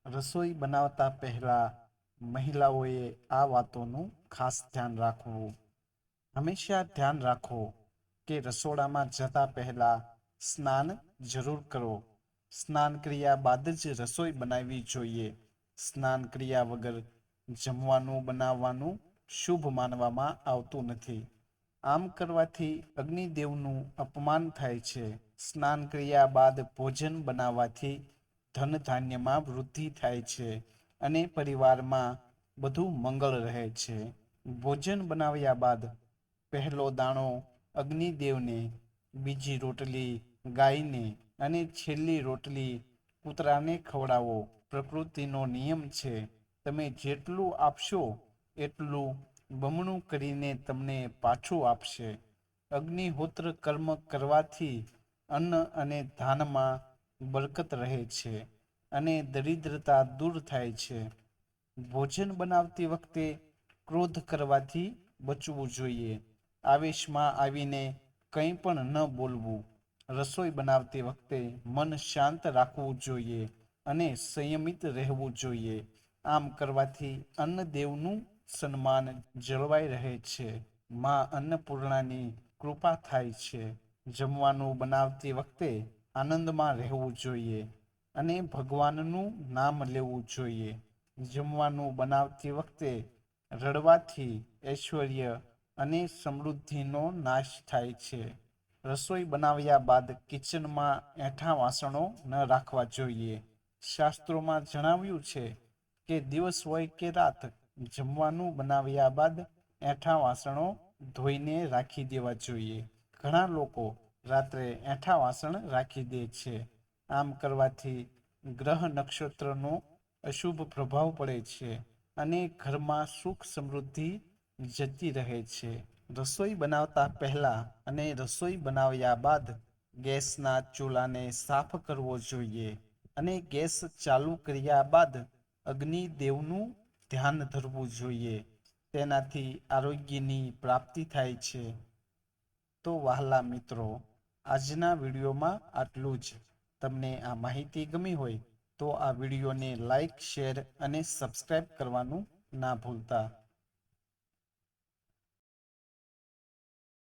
રસોઈ બનાવતા પહેલા મહિલાઓએ આ વાતોનું ખાસ ધ્યાન રાખવું. હંમેશા ધ્યાન રાખો કે રસોડામાં જતા પહેલા સ્નાન જરૂર કરો. સ્નાન કર્યા બાદ જ રસોઈ બનાવવી જોઈએ. સ્નાન કર્યા વગર જમવાનું બનાવવાનું શુભ માનવામાં આવતું નથી. આમ કરવાથી અગ્નિદેવનું અપમાન થાય છે. સ્નાન કર્યા બાદ ભોજન બનાવવાથી ધન ધાન્યમાં વૃદ્ધિ થાય છે અને પરિવારમાં બધું મંગળ રહે છે. ભોજન બનાવ્યા બાદ પહેલો દાણો અગ્નિદેવને, બીજી રોટલી ગાયને અને છેલ્લી રોટલી કૂતરાને ખવડાવો. પ્રકૃતિનો નિયમ છે, તમે જેટલું આપશો એટલું બમણું કરીને તમને પાછું આપશે. અગ્નિહોત્ર કર્મ કરવાથી અન્ન અને ધાનમાં બરકત રહે છે અને દરિદ્રતા દૂર થાય છે. ભોજન બનાવતી વખતે ક્રોધ કરવાથી બચવું જોઈએ. આવેશમાં આવીને કંઈ પણ ન બોલવું. રસોઈ બનાવતી વખતે મન શાંત રાખવું જોઈએ અને સંયમિત રહેવું જોઈએ. આમ કરવાથી અન્નદેવનું સન્માન જળવાઈ રહે છે. માં અન્નપૂર્ણાની કૃપા થાય છે. જમવાનું બનાવતી વખતે આનંદમાં રહેવું જોઈએ અને ભગવાનનું નામ લેવું જોઈએ. જમવાનું બનાવતી વખતે રડવાથી ઐશ્વર્ય અને સમૃદ્ધિનો નાશ થાય છે. રસોઈ બનાવ્યા બાદ કિચનમાં એઠાં વાસણો ન રાખવા જોઈએ. શાસ્ત્રોમાં જણાવ્યું છે કે દિવસ હોય કે રાત, જમવાનું બનાવ્યા બાદ એઠાં વાસણો ધોઈને રાખી દેવા જોઈએ. ઘણા લોકો રાત્રે એઠાં વાસણ રાખી દે છે. આમ કરવાથી ગ્રહ નક્ષત્રનો અશુભ પ્રભાવ પડે છે અને ઘરમાં સુખ સમૃદ્ધિ જતી રહે છે. રસોઈ બનાવતા પહેલા અને રસોઈ બનાવ્યા બાદ ગેસના ચૂલાને સાફ કરવો જોઈએ અને ગેસ ચાલુ કર્યા બાદ અગ્નિદેવનું ધ્યાન ધરવું જોઈએ. તેનાથી આરોગ્યની પ્રાપ્તિ થાય છે. તો વહાલા મિત્રો, આજના વિડીયોમાં આટલું જ. તમને આ માહિતી ગમી હોય તો આ વિડીયોને લાઈક, શેર અને સબસ્ક્રાઈબ કરવાનું ના ભૂલતા.